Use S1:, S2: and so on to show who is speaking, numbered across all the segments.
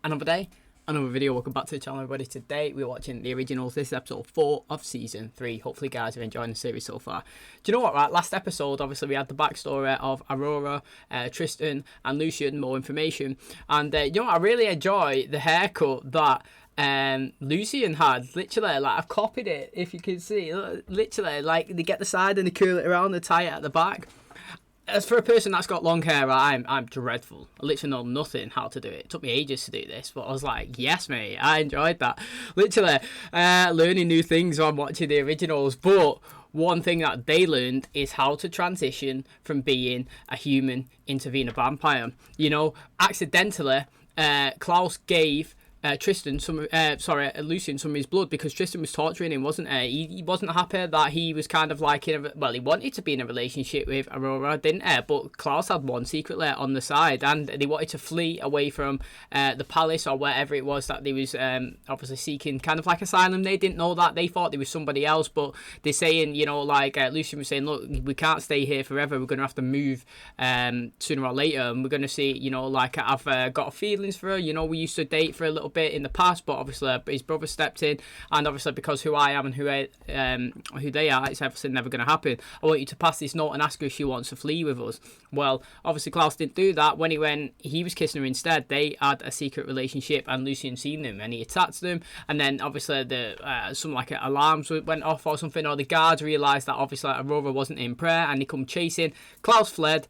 S1: Another day, another video. Welcome back to the channel, everybody. Today we're watching the originals. This is episode 4 of season 3. Hopefully guys are enjoying the series so far. Do you know what, right? Last episode, obviously we had the backstory of Aurora, Tristan and Lucian, more information. And you know what, I really enjoy the haircut that Lucian had. Literally, like, I've copied it, if you can see. Literally, like, they get the side and they curl it around, they tie it at the back. As for a person that's got long hair, I'm dreadful. I literally know nothing how to do it. It took me ages to do this, but I was like, yes, mate, I enjoyed that. Literally, learning new things while watching the originals. But one thing that they learned is how to transition from being a human into being a vampire. You know, accidentally, Klaus gave Lucian some of his blood because Tristan was torturing him, wasn't he? He wasn't happy that he was kind of like he wanted to be in a relationship with Aurora, didn't he? But Klaus had one secretly on the side, and they wanted to flee away from the palace or wherever it was that they was obviously seeking kind of like asylum. They didn't know that. They thought there was somebody else, but they're saying, you know, like Lucian was saying, look, we can't stay here forever. We're going to have to move sooner or later, and we're going to see, you know, like, I've got feelings for her. You know, we used to date for a little bit in the past, but obviously his brother stepped in, and obviously because who I am and who they are, it's obviously never going to happen. I want you to pass this note and ask her if she wants to flee with us. Well, obviously Klaus didn't do that. When he was kissing her instead, they had a secret relationship, and Lucian seen them, and he attacked them, and then obviously some like alarms went off or something, or the guards realised that obviously Aurora wasn't in prayer, and they come chasing. Klaus fled.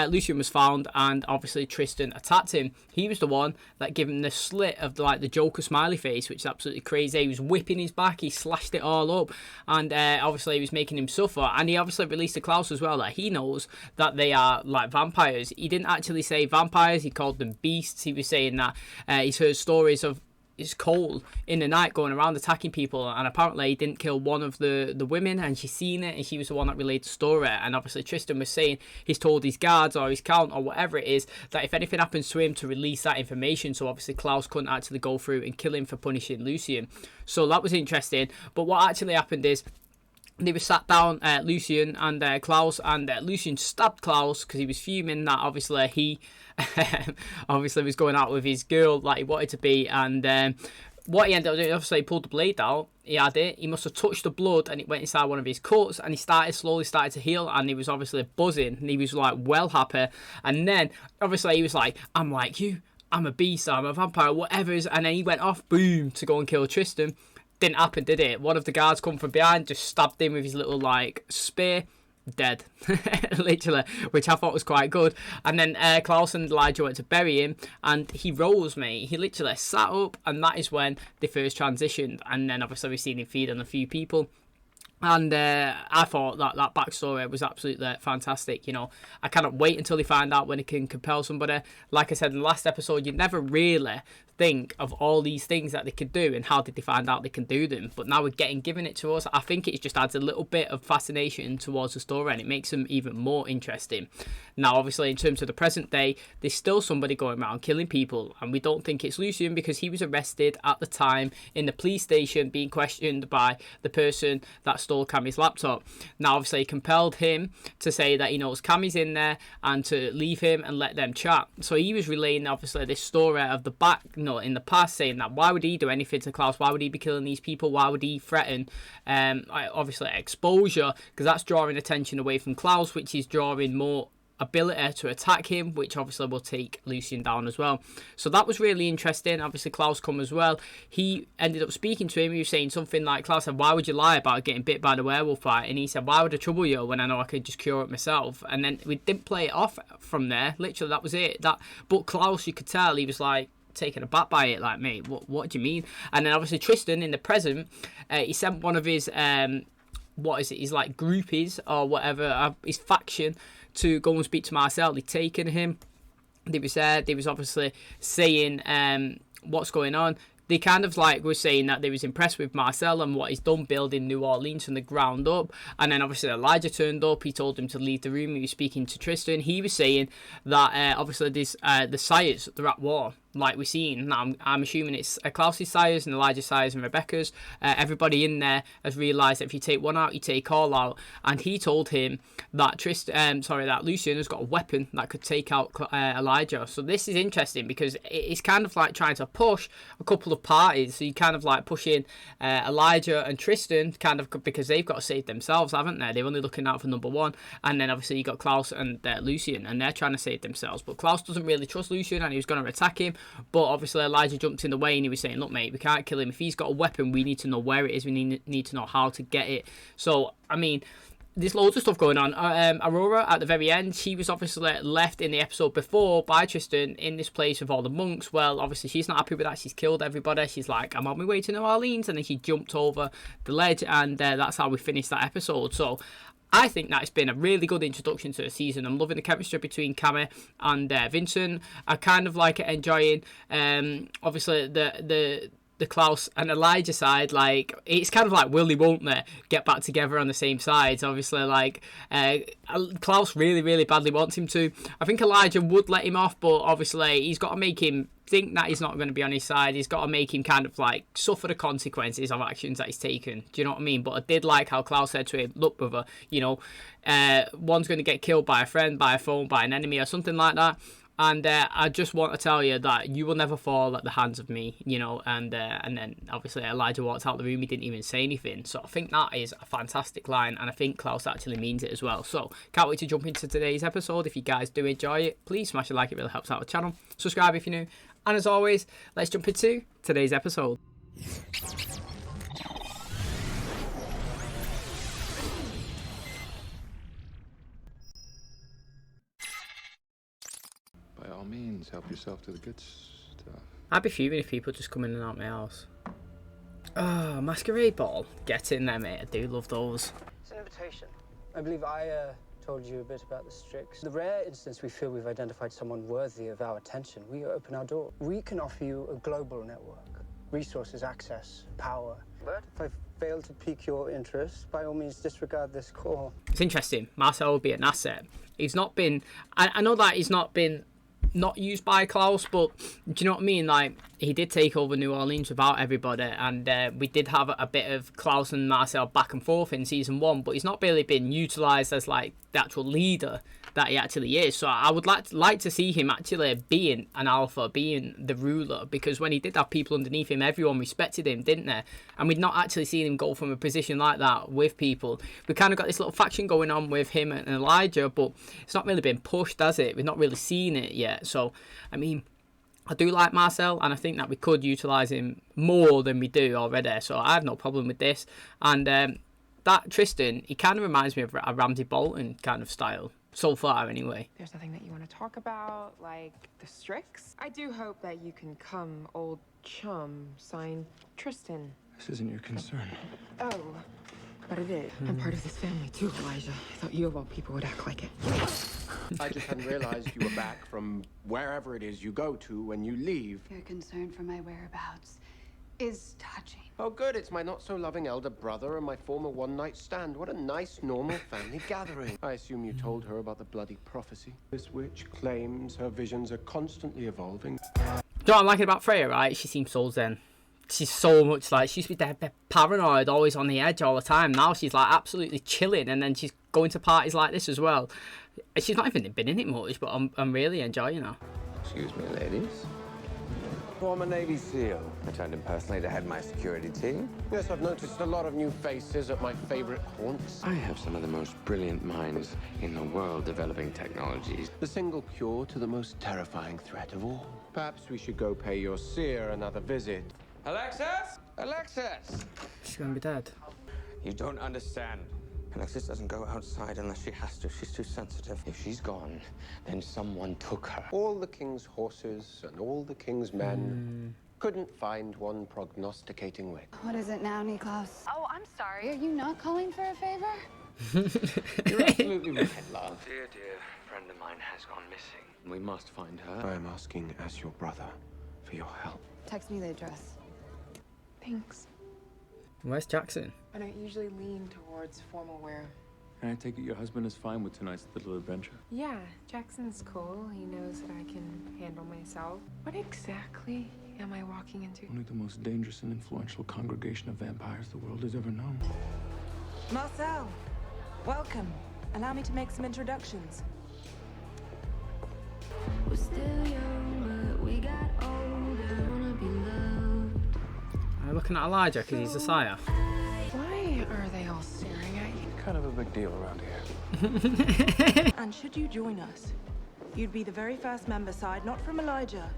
S1: Lucian was found, and obviously Tristan attacked him. He was the one that gave him the slit of the Joker smiley face, which is absolutely crazy. He was whipping his back, he slashed it all up, and obviously he was making him suffer. And he obviously released to Klaus as well that he knows that they are like vampires. He didn't actually say vampires, he called them beasts. He was saying that he's heard stories of it's cold in the night going around attacking people, and apparently he didn't kill one of the women, and she's seen it, and she was the one that relayed the story. And obviously Tristan was saying he's told his guards or his count or whatever it is that if anything happens to him to release that information, so obviously Klaus couldn't actually go through and kill him for punishing Lucian. So that was interesting. But what actually happened is they were sat down, Lucian and Klaus, and Lucian stabbed Klaus because he was fuming that obviously he obviously was going out with his girl like he wanted to be. And what he ended up doing, obviously he pulled the blade out, he had it, he must have touched the blood and it went inside one of his cuts, and he slowly started to heal, and he was obviously buzzing, and he was like well happy. And then obviously he was like, I'm like you, I'm a beast, I'm a vampire, whatever. And then he went off, boom, to go and kill Tristan. Didn't happen, did it? One of the guards come from behind, just stabbed him with his little like spear, dead. Literally, which I thought was quite good. And then Klaus and Elijah went to bury him, and he rose, mate. He literally sat up, and that is when they first transitioned. And then obviously we've seen him feed on a few people. And I thought that backstory was absolutely fantastic. You know, I cannot wait until they find out when he can compel somebody. Like I said in the last episode, you never really think of all these things that they could do and how did they find out they can do them. But now we're given it to us. I think it just adds a little bit of fascination towards the story, and it makes them even more interesting. Now, obviously, in terms of the present day, there's still somebody going around killing people, and we don't think it's Lucian because he was arrested at the time in the police station being questioned by the person that stole Cammy's laptop. Now, obviously, he compelled him to say that he knows Cammy's in there and to leave him and let them chat. So he was relaying, obviously, this story of the back, in the past, saying that why would he do anything to Klaus? Why would he be killing these people? Why would he threaten, obviously, exposure? Because that's drawing attention away from Klaus, which is drawing more ability to attack him, which obviously will take Lucian down as well. So that was really interesting. Obviously Klaus come as well. He ended up speaking to him. He was saying something like, Klaus said, why would you lie about getting bit by the werewolf bite? And he said, why would I trouble you when I know I could just cure it myself? And then we didn't play it off from there. Literally, that was it. But Klaus, you could tell he was like taken aback by it, like, mate, what do you mean? And then obviously Tristan in the present, he sent one of his his like groupies or whatever, his faction, to go and speak to Marcel. They'd taken him. They was there. They was obviously saying what's going on. They kind of like were saying that they was impressed with Marcel and what he's done building New Orleans from the ground up. And then obviously Elijah turned up. He told him to leave the room. He was speaking to Tristan. He was saying that obviously this the Sires, they're at war. like we've seen. Now, I'm assuming it's Klaus's sires and Elijah's sires and Rebecca's. Everybody in there has realised that if you take one out, you take all out. And he told him that that Lucian has got a weapon that could take out Elijah. So this is interesting because it's kind of like trying to push a couple of parties. So you kind of like pushing Elijah and Tristan, kind of because they've got to save themselves, haven't they? They're only looking out for number one. And then obviously you got Klaus and Lucian, and they're trying to save themselves. But Klaus doesn't really trust Lucian, and he was going to attack him. But obviously Elijah jumped in the way and he was saying, look, mate, we can't kill him. If he's got a weapon, we need to know where it is. We need to know how to get it. So, I mean, there's loads of stuff going on. Aurora, at the very end, she was obviously left in the episode before by Tristan in this place with all the monks. Well, obviously, she's not happy with that. She's killed everybody. She's like, I'm on my way to New Orleans. And then she jumped over the ledge, and that's how we finished that episode. So, I think that it's been a really good introduction to the season. I'm loving the chemistry between Cammy and Vincent. I kind of like enjoying, obviously, the Klaus and Elijah side. Like, it's kind of like will they, won't they get back together on the same sides. Obviously, like, Klaus really badly wants him to. I think Elijah would let him off, but obviously he's got to make him think that he's not going to be on his side. He's got to make him kind of like suffer the consequences of actions that he's taken. Do you know what I mean? But I did like how Klaus said to him, look, brother, you know, one's going to get killed by a friend, by a foe, by an enemy or something like that. And I just want to tell you that you will never fall at the hands of me, you know. And then obviously Elijah walked out the room. He didn't even say anything. So I think that is a fantastic line, and I think Klaus actually means it as well. So can't wait to jump into today's episode. If you guys do enjoy it, please smash a like. It really helps out the channel. Subscribe if you're new. And as always, let's jump into today's episode.
S2: By all means, help yourself to the good stuff.
S1: I'd be fuming if people just come in and out my house. Oh, masquerade ball. Get in there, mate. I do love those.
S3: It's an invitation. I believe I told you a bit about the Strix. The rare instance we feel we've identified someone worthy of our attention, we open our door. We can offer you a global network, resources, access, power. But if I fail to pique your interest, by all means disregard this call.
S1: It's interesting. Marcel will be an asset. He's not been... I know that he's not been not used by Klaus, but do you know what I mean? Like, he did take over New Orleans without everybody, and we did have a bit of Klaus and Marcel back and forth in season 1, but he's not really been utilised as like the actual leader that he actually is. So I would like to see him actually being an alpha, being the ruler, because when he did have people underneath him, everyone respected him, didn't they? And we'd not actually seen him go from a position like that with people. We kind of got this little faction going on with him and Elijah, but it's not really been pushed, has it? We've not really seen it yet. So, I mean, I do like Marcel, and I think that we could utilise him more than we do already. So I have no problem with this. And that Tristan, he kind of reminds me of a Ramsay Bolton kind of style. So far, anyway.
S4: There's nothing that you want to talk about, like the Strix? I do hope that you can come, old chum, signed Tristan.
S2: This isn't your concern.
S4: Oh, but it is. I'm part of this family too, Elijah. I thought you of all people would act like it.
S5: I just hadn't realized you were back from wherever it is you go to when you leave.
S6: Your concern for my whereabouts is touching.
S5: Oh, good. It's my not-so-loving elder brother and my former one-night stand. What a nice, normal family gathering. I assume you told her about the bloody prophecy. This witch claims her visions are constantly evolving.
S1: Do you know what I'm liking about Freya, right? She seems so zen. She's so much like, she used to be dead paranoid, always on the edge all the time. Now she's like absolutely chilling, and then she's going to parties like this as well. She's not even been in it much, but I'm really enjoying her.
S7: Excuse me, ladies. Former Navy SEAL. I turned in personally to head my security team.
S5: Yes, I've noticed a lot of new faces at my favorite haunts.
S7: I have some of the most brilliant minds in the world developing technologies.
S5: The single cure to the most terrifying threat of all. Perhaps we should go pay your seer another visit.
S7: Alexis? Alexis!
S1: She's gonna be dead.
S7: You don't understand. Alexis doesn't go outside unless she has to. She's too sensitive. If she's gone, then someone took her.
S5: All the king's horses and all the king's men couldn't find one prognosticating witch.
S6: What is it now, Niklaus? Oh, I'm sorry. Are you not calling for a favor?
S7: You're absolutely right, love. Dear friend of mine has gone missing. We must find her.
S5: I am asking as your brother for your help.
S6: Text me the address.
S4: Thanks.
S1: Where's Jackson?
S4: I don't usually lean towards formal wear.
S2: And I take it your husband is fine with tonight's little adventure?
S4: Yeah, Jackson's cool. He knows that I can handle myself. What exactly am I walking into?
S2: Only the most dangerous and influential congregation of vampires the world has ever known.
S8: Marcel, welcome. Allow me to make some introductions.
S9: We're still young, but we got older. Wanna be loved.
S1: I'm looking at Elijah because he's a sire.
S4: Why are they all staring at you?
S2: Kind of a big deal around here.
S8: And should you join us, you'd be the very first member side, not from Elijah,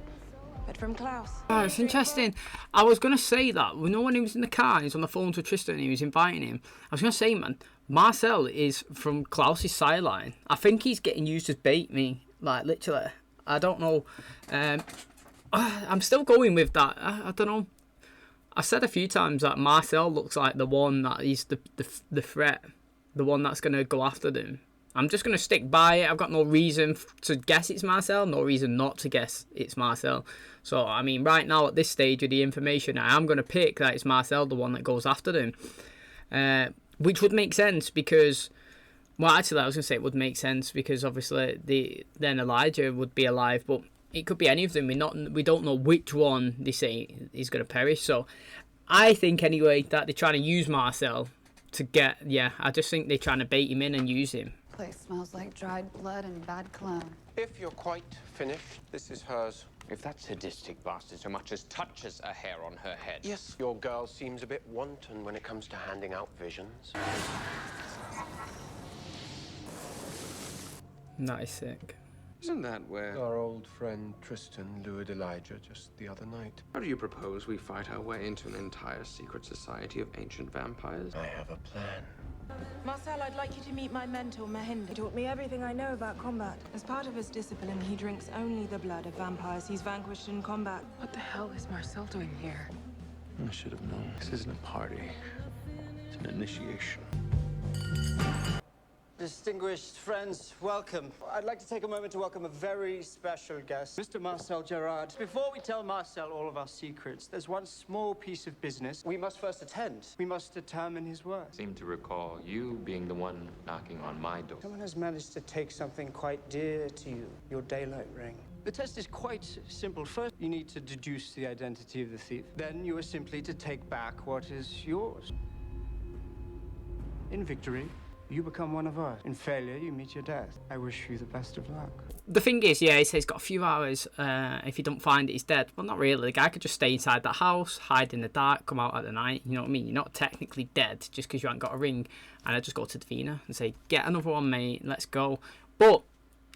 S8: but from Klaus.
S1: Oh, it's interesting. I was going to say that. You know, when he was in the car, he was on the phone to Tristan and he was inviting him. I was going to say, man, Marcel is from Klaus's sideline. I think he's getting used as bait, me. Like, literally. I don't know. I'm still going with that. I don't know. I've said a few times that Marcel looks like the one that is the threat. The one that's going to go after them. I'm just going to stick by it. I've got no reason to guess it's Marcel. No reason not to guess it's Marcel. So, I mean, right now at this stage of the information, I am going to pick that it's Marcel, the one that goes after them. Which would make sense because... Well, actually, I was going to say it would make sense because obviously then Elijah would be alive. But it could be any of them. We don't know which one they say is going to perish. So, I think anyway that they're trying to use Marcel to get... Yeah, I just think they're trying to bait him in and use him.
S6: Place smells like dried blood and bad cologne.
S5: If you're quite finished, this is hers.
S7: If that sadistic bastard so much as touches a hair on her head.
S5: Yes, your girl seems a bit wanton when it comes to handing out visions.
S1: That is sick.
S7: Isn't that where...
S5: Our old friend Tristan lured Elijah just the other night.
S7: How do you propose we fight our way into an entire secret society of ancient vampires?
S5: I have a plan.
S8: Marcel, I'd like you to meet my mentor, Mahinder. He taught me everything I know about combat. As part of his discipline, he drinks only the blood of vampires he's vanquished in combat.
S4: What the hell is Marcel doing here?
S2: I should have known. This isn't a party. It's an initiation.
S3: Distinguished friends, welcome. I'd like to take a moment to welcome a very special guest, Mr. Marcel Gerard. Before we tell Marcel all of our secrets, there's one small piece of business we must first attend. We must determine his worth.
S7: I seem to recall you being the one knocking on my door.
S3: Someone has managed to take something quite dear to you, your daylight ring. The test is quite simple. First, you need to deduce the identity of the thief. Then you are simply to take back what is yours. In victory, you become one of us. In failure, you meet your death. I wish you the best of luck.
S1: The thing is, yeah, he says he's got a few hours. If you don't find it, he's dead. Well, not really. The guy could just stay inside that house, hide in the dark, come out at the night. You know what I mean? You're not technically dead just because you haven't got a ring. And I just go to Davina and say, get another one, mate. Let's go. But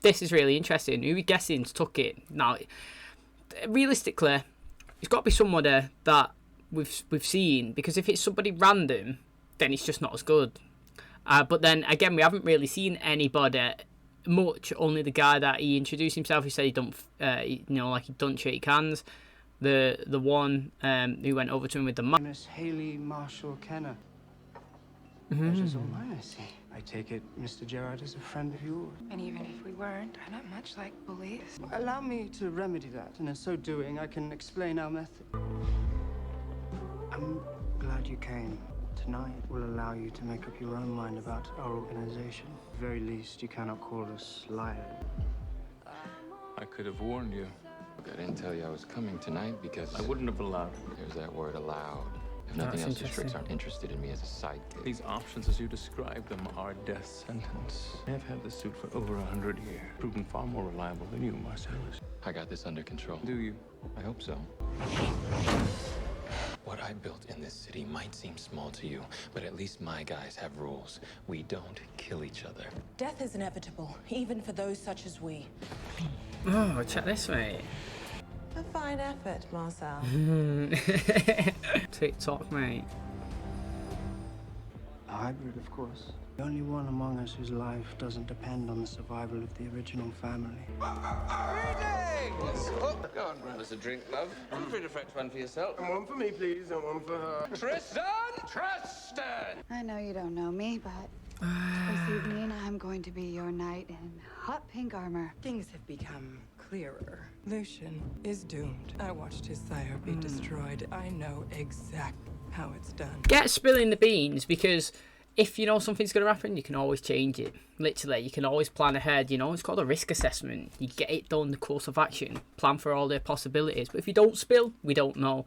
S1: this is really interesting. Who are we guessing took it? Now, realistically, it's got to be somebody that we've seen. Because if it's somebody random, then it's just not as good. But then again, we haven't really seen anybody much. Only the guy that he introduced himself. He said he don't, he don't shake hands. The one who went over to him with the mic.
S3: Miss Haley Marshall Kenner. Pleasure's all mine, I see. I take it Mr. Gerard is a friend of yours.
S4: And even if we weren't, I'm not much like bullies.
S3: Allow me to remedy that, and in so doing, I can explain our method. I'm glad you came. Tonight will allow you to make up your own mind about our organization. At the very least, you cannot call us liars.
S2: I could have warned you.
S7: I didn't tell you I was coming tonight because...
S2: I wouldn't have allowed it.
S7: There's that word allowed. If nothing else, the Strix aren't interested in me as a sidekick.
S2: These options, as you describe them, are death sentence. I've had this suit for over 100 years. Proven far more reliable than you, Marcellus.
S7: I got this under control.
S2: Do you?
S7: I hope so. What I built in this city might seem small to you, but at least my guys have rules. We don't kill each other.
S8: Death is inevitable, even for those such as we.
S1: Oh, check this, mate.
S8: A fine effort, Marcel.
S1: TikTok, mate.
S3: A hybrid, of course. The only one among us whose life doesn't depend on the survival of the original family.
S7: Greetings! Oh, go on, grab us a drink, love. Feel free to fetch one for yourself.
S5: And one for me, please, and one for her.
S7: Tristan! Tristan!
S6: I know you don't know me, but this evening I'm going to be your knight in hot pink armor.
S10: Things have become clearer. Lucian is doomed. I watched his sire be destroyed. I know exactly how it's done.
S1: Get spilling the beans because if you know something's going to happen, you can always change it. Literally, you can always plan ahead. You know, it's called a risk assessment. You get it done, the course of action, plan for all the possibilities. But if you don't spill, we don't know.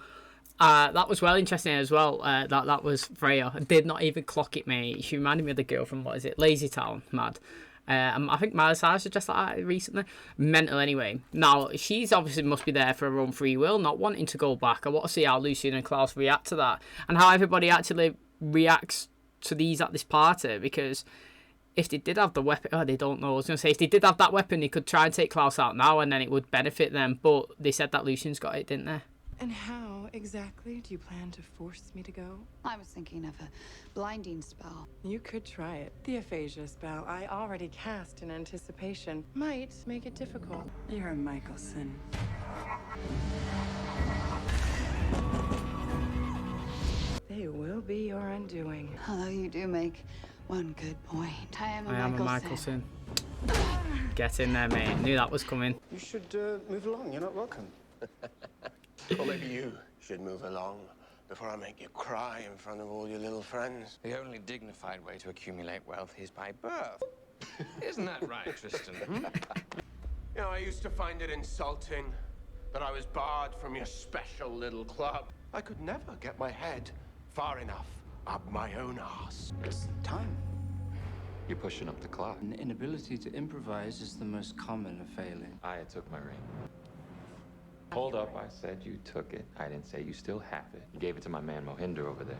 S1: That was well interesting as well. That was Freya. I did not even clock it, mate. She reminded me of the girl from, what is it, Lazy Town, mad. I think Miley Cyrus was just like that recently. Mental anyway. Now, she's obviously must be there for her own free will, not wanting to go back. I want to see how Lucian and Klaus react to that, and how everybody actually reacts to these at this party, because if they did have the weapon, they don't know. I was going to say, if they did have that weapon, they could try and take Klaus out now, and then it would benefit them, but they said that Lucian's got it, didn't they?
S10: And how exactly do you plan to force me to go?
S6: I was thinking of a blinding spell.
S10: You could try it. The aphasia spell I already cast in anticipation might make it difficult. You're a Michelson. They will be your undoing.
S6: Although you do make one good point. I am a
S1: Michelson. Get in there, mate. Knew that was coming.
S3: You should move along. You're not welcome.
S5: Or maybe you should move along before I make you cry in front of all your little friends.
S7: The only dignified way to accumulate wealth is by birth. Isn't that right, Tristan?
S5: You know, I used to find it insulting that I was barred from your special little club. I could never get my head far enough up my own arse.
S3: It's time.
S11: You're pushing up the clock.
S12: An inability to improvise is the most common of failing.
S11: I took my ring. Hold up, I said you took it. I didn't say you still have it. You gave it to my man Mohinder over there.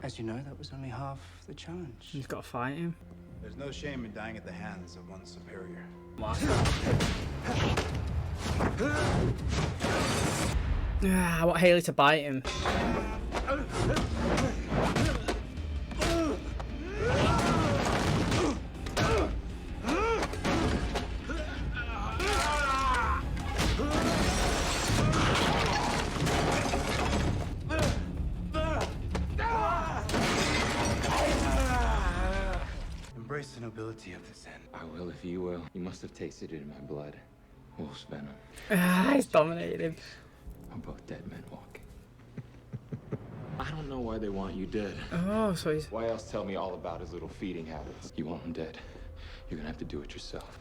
S3: As you know, that was only half the challenge.
S1: He's got to fight him.
S13: There's no shame in dying at the hands of one's superior.
S1: I want Haley to bite him.
S13: Embrace the nobility of this end.
S11: I will if you will. You must have tasted it in my blood. Wolf's venom.
S1: He's dominated him.
S11: We're both dead men walking. I don't know why they want you dead.
S1: Oh, so he's...
S11: Why else tell me all about his little feeding habits? You want him dead. You're gonna have to do it yourself.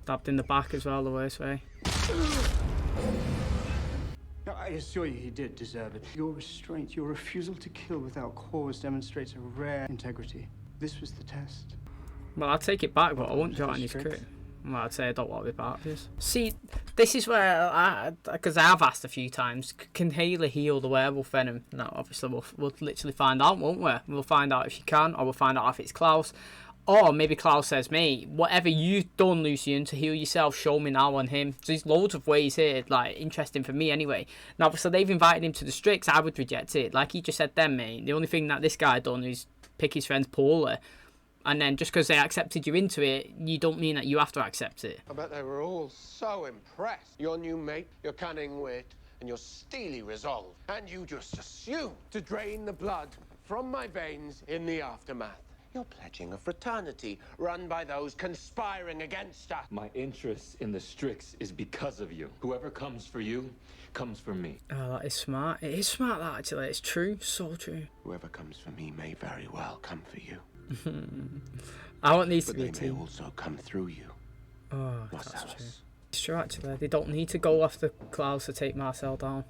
S1: Stabbed in the back as well, the worst way.
S3: I assure you he did deserve it. Your restraint, your refusal to kill without cause demonstrates a rare integrity. This was the test.
S1: Well, I'd take it back, but I won't join his crew. Well, I'd say I don't want to be part of this. See, this is where because I have asked a few times, can Haley heal the werewolf venom? No, obviously we'll literally find out, won't we? We'll find out if she can, or we'll find out if it's Klaus. Or maybe Klaus says, mate, whatever you've done, Lucian, to heal yourself, show me now on him. So there's loads of ways here, like, interesting for me anyway. Now, obviously, they've invited him to the Strix. I would reject it. Like he just said then, mate, the only thing that this guy done is pick his friends poorly. And then just because they accepted you into it, you don't mean that you have to accept it.
S5: I bet they were all so impressed. Your new mate, your cunning wit, and your steely resolve. And you just assumed to drain the blood from my veins in the aftermath. You're pledging a fraternity run by those conspiring against us.
S11: My interest in the Strix is because of you. Whoever comes for you, comes for me.
S1: Oh, that is smart. It is smart, that, actually. It's true. So true.
S5: Whoever comes for me may very well come for you.
S1: I want these to be a
S5: But they may
S1: team.
S5: also come through you.
S1: Oh,
S5: Marcellus.
S1: that's true. It's true, actually. They don't need to go after Klaus to take Marcel down.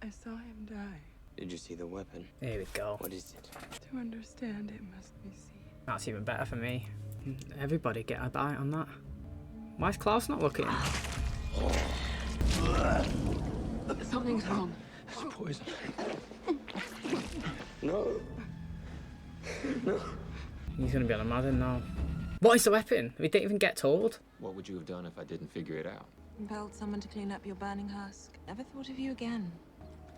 S10: I saw him die.
S7: Did you see the weapon?
S1: Here we go.
S7: What is it?
S10: To understand it must be seen.
S1: That's even better for me. Everybody get a bite on that. Why is Klaus not looking?
S10: Something's wrong.
S7: It's poison. No. No.
S1: He's gonna be on a Madden now. What is the weapon? We didn't even get told.
S11: What would you have done if I didn't figure it out?
S8: Compelled someone to clean up your burning husk. Never thought of you again.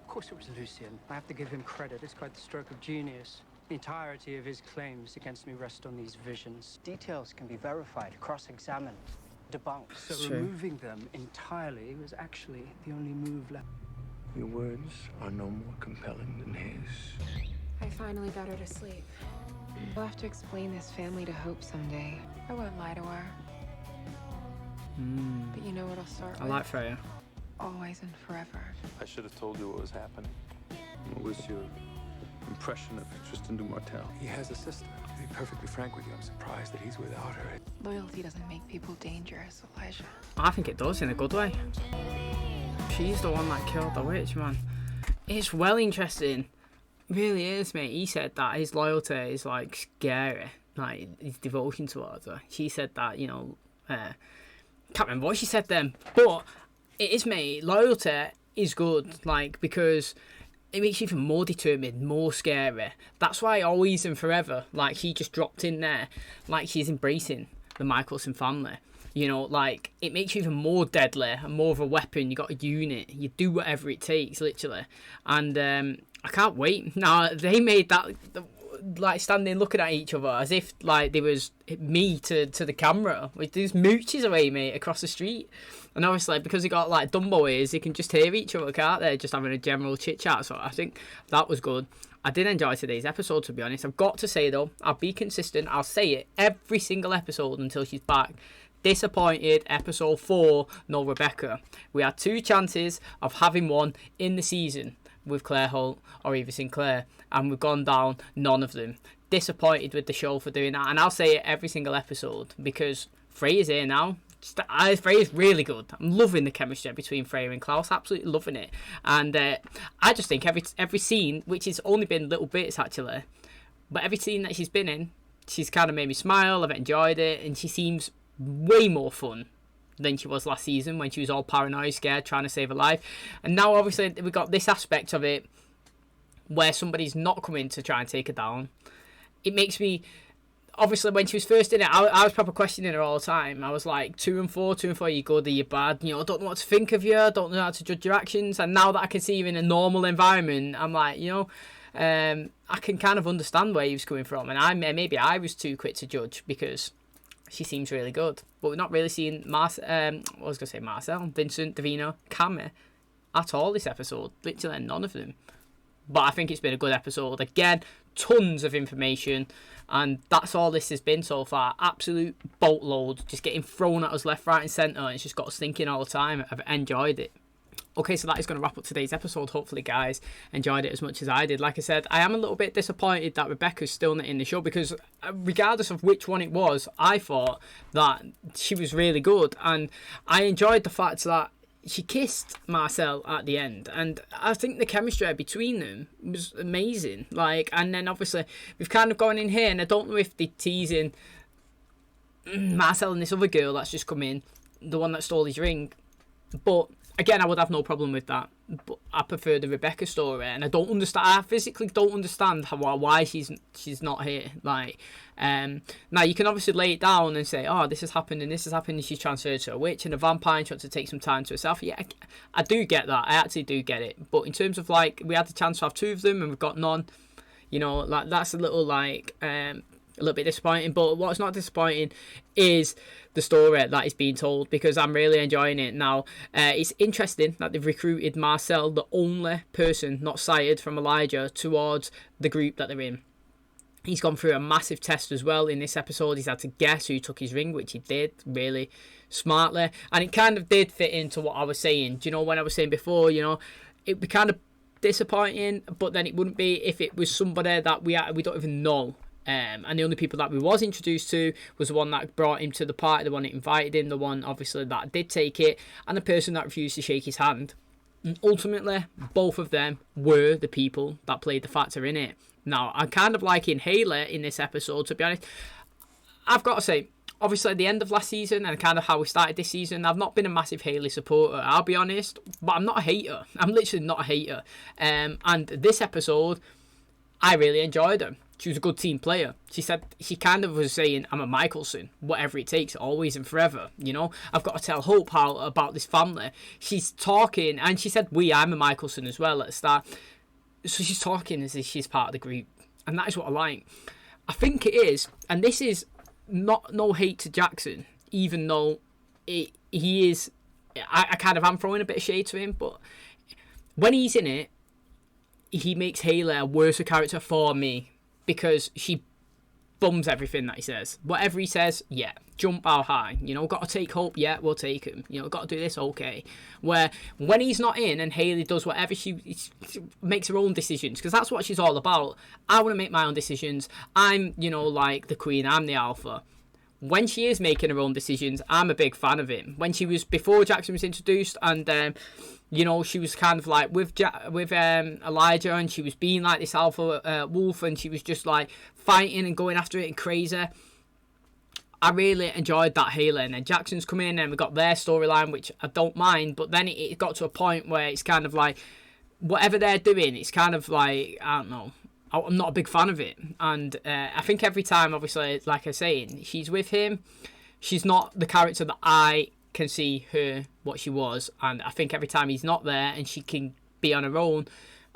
S3: Of course it was Lucian. I have to give him credit. It's quite the stroke of genius. The entirety of his claims against me rest on these visions. Details can be verified, cross-examined, debunked. So removing them entirely was actually the only move left.
S2: Your words are no more compelling than his.
S4: I finally got her to sleep. We'll have to explain this family to Hope someday. I won't lie to her. But you know what I'll start with?
S1: I like Freya.
S4: always and forever.
S2: I should have told you what was happening. What was your impression of Tristan du Martel?
S13: He has a sister. To be perfectly frank with you, I'm surprised that he's without her.
S4: Loyalty doesn't make people dangerous, Elijah.
S1: I think it does, in a good way. She's the one that killed the witch, man. It's well interesting. Really is, mate. He said that his loyalty is like scary, like his devotion towards her. She said that, you know, can't remember what she said then, but it is, mate. Loyalty is good, like, because it makes you even more determined, more scary. That's why always and forever, like, she just dropped in there, like she's embracing the Michelson family. You know, like, it makes you even more deadly and more of a weapon. You got a unit. You do whatever it takes, literally. And I can't wait. Now, they made that, like, standing looking at each other as if, like, there was me to the camera. With these mooches away, mate, across the street. And obviously, because they got, like, Dumbo ears, they can just hear each other, can't they? Just having a general chit-chat. So I think that was good. I did enjoy today's episode, to be honest. I've got to say, though, I'll be consistent. I'll say it every single episode until she's back. Disappointed, episode 4, no Rebecca. We had 2 chances of having one in the season with Claire Holt or Eva Sinclair, and we've gone down none of them. Disappointed with the show for doing that, and I'll say it every single episode because Freya's here now. Freya's really good. I'm loving the chemistry between Freya and Klaus, absolutely loving it. And I just think every scene, which has only been little bits actually, but every scene that she's been in, she's kind of made me smile. I've enjoyed it, and she seems way more fun than she was last season when she was all paranoid, scared, trying to save her life. And now obviously we've got this aspect of it where somebody's not coming to try and take her down. It makes me, obviously when she was first in it, I was proper questioning her all the time. I was like, 2 and 4, are you good, are you bad? You know, I don't know what to think of you, I don't know how to judge your actions. And now that I can see you in a normal environment, I'm like, you know, I can kind of understand where he was coming from. And maybe I was too quick to judge because she seems really good. But we're not really seeing Marcel, Vincent, Davina, Cammy at all this episode. Literally none of them. But I think it's been a good episode. Again, tons of information. And that's all this has been so far. Absolute boatload. Just getting thrown at us left, right and centre. And it's just got us thinking all the time. I've enjoyed it. Okay, so that is going to wrap up today's episode. Hopefully, guys enjoyed it as much as I did. Like I said, I am a little bit disappointed that Rebecca's still not in the show because regardless of which one it was, I thought that she was really good. And I enjoyed the fact that she kissed Marcel at the end. And I think the chemistry between them was amazing. Like, and then obviously, we've kind of gone in here, and I don't know if they're teasing Marcel and this other girl that's just come in, the one that stole his ring. But again, I would have no problem with that, but I prefer the Rebecca story, and I physically don't understand why she's not here. Like, now you can obviously lay it down and say, oh, this has happened and this has happened, and she's transferred to a witch and a vampire and she wants to take some time to herself. Yeah, I do get that. I actually do get it. But in terms of, like, we had the chance to have 2 of them and we've got none, you know, like, that's a little, like, a little bit disappointing. But what's not disappointing is the story that is being told, because I'm really enjoying it. Now, it's interesting that they've recruited Marcel, the only person not sighted from Elijah, towards the group that they're in. He's gone through a massive test as well in this episode. He's had to guess who took his ring, which he did really smartly. And it kind of did fit into what I was saying. Do you know, when I was saying before, you know, it'd be kind of disappointing, but then it wouldn't be if it was somebody that we don't even know. And the only people that we was introduced to was the one that brought him to the party, the one that invited him, the one obviously that did take it, and the person that refused to shake his hand. And ultimately, both of them were the people that played the factor in it. Now, I'm kind of liking Haley in this episode, to be honest. I've got to say, obviously at the end of last season and kind of how we started this season, I've not been a massive Haley supporter, I'll be honest, but I'm not a hater. I'm literally not a hater. And this episode, I really enjoyed her. She was a good team player. She said, she kind of was saying, I'm a Michelson, whatever it takes, always and forever, you know. I've got to tell Hope how about this family. She's talking, and she said, I'm a Michelson as well at the start. So she's talking as if she's part of the group, and that is what I like. I think it is, and this is not no hate to Jackson, even though he is, I kind of am throwing a bit of shade to him, but when he's in it, he makes Haley a worse character for me. Because she bums everything that he says. Whatever he says, yeah, jump how high. You know, got to take Hope, yeah, we'll take him. You know, got to do this, okay. Where when he's not in and Hayley does whatever, she makes her own decisions, because that's what she's all about. I want to make my own decisions. I'm, you know, like the queen, I'm the alpha. When she is making her own decisions, I'm a big fan of it. When she was, before Jackson was introduced, and you know, she was kind of like with Elijah, and she was being like this alpha wolf, and she was just like fighting and going after it and crazy. I really enjoyed that Hayley. And then Jackson's come in and we got their storyline, which I don't mind, but then it got to a point where it's kind of like, whatever they're doing, it's kind of like, I don't know, I'm not a big fan of it. And I think every time, obviously, like I was saying, she's with him, she's not the character that I can see her what she was. And I think every time he's not there and she can be on her own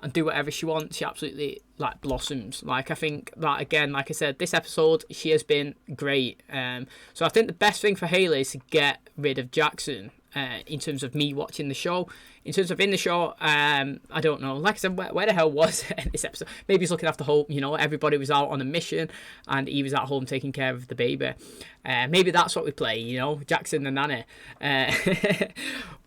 S1: and do whatever she wants, she absolutely like blossoms. Like, I think that, again, like I said, this episode, she has been great. So I think the best thing for Hayley is to get rid of Jackson. In terms of me watching the show. In terms of in the show, I don't know. Like I said, where the hell was it in this episode? Maybe he's looking after Hope. You know, everybody was out on a mission and he was at home taking care of the baby. Maybe that's what we play, you know, Jackson the nanny.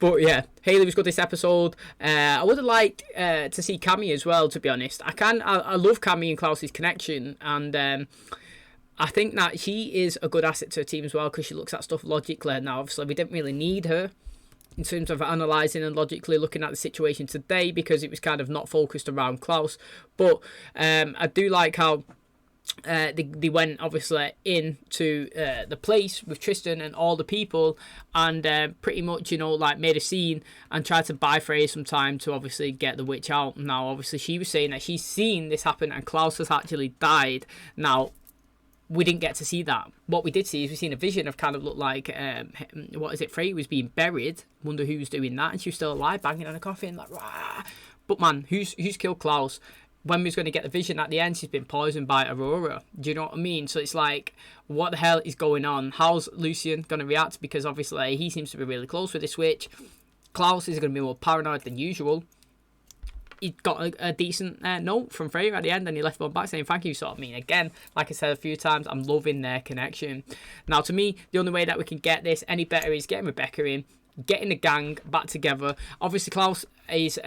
S1: But yeah, Hayley was good this episode. I would have liked to see Cammy as well, to be honest. I love Cammy and Klaus's connection, and I think that she is a good asset to her team as well, because she looks at stuff logically. Now, obviously, we didn't really need her in terms of analysing and logically looking at the situation today, because it was kind of not focused around Klaus. But I do like how they went, obviously, into the place with Tristan and all the people, and pretty much, you know, like made a scene and tried to buy Freya some time to obviously get the witch out. Now, obviously, she was saying that she's seen this happen and Klaus has actually died. Now, we didn't get to see that. What we did see is we seen a vision of kind of looked like, what is it, Freya was being buried. Wonder who was doing that, and she was still alive, banging on a coffin, like, rah. But man, who's killed Klaus? When we was going to get the vision at the end, she's been poisoned by Aurora. Do you know what I mean? So it's like, what the hell is going on? How's Lucian going to react? Because obviously he seems to be really close with this witch. Klaus is going to be more paranoid than usual. He got a decent note from Freya at the end, and he left one back saying thank you, sort of. I mean, again, like I said a few times, I'm loving their connection. Now, to me, the only way that we can get this any better is getting Rebecca in, getting the gang back together. Obviously, Klaus is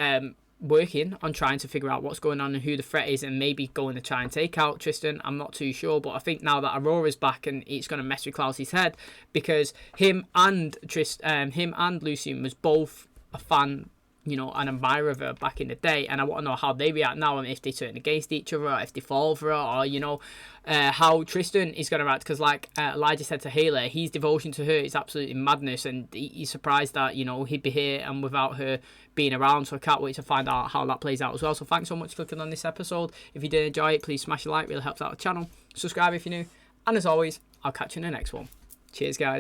S1: working on trying to figure out what's going on and who the threat is, and maybe going to try and take out Tristan. I'm not too sure, but I think now that Aurora's back, and it's going to mess with Klaus's head, because him and Lucian was both a fan, you know, an admirer of her back in the day, and I want to know how they react now, and if they turn against each other, or if they fall for her, or, you know, how Tristan is going to react, because like Elijah said to Hayley, his devotion to her is absolutely madness, and he's surprised that, you know, he'd be here and without her being around. So I can't wait to find out how that plays out as well. So thanks so much for clicking on this episode. If you did enjoy it, please smash a like, really helps out the channel. Subscribe if you're new, and as always, I'll catch you in the next one. Cheers, guys.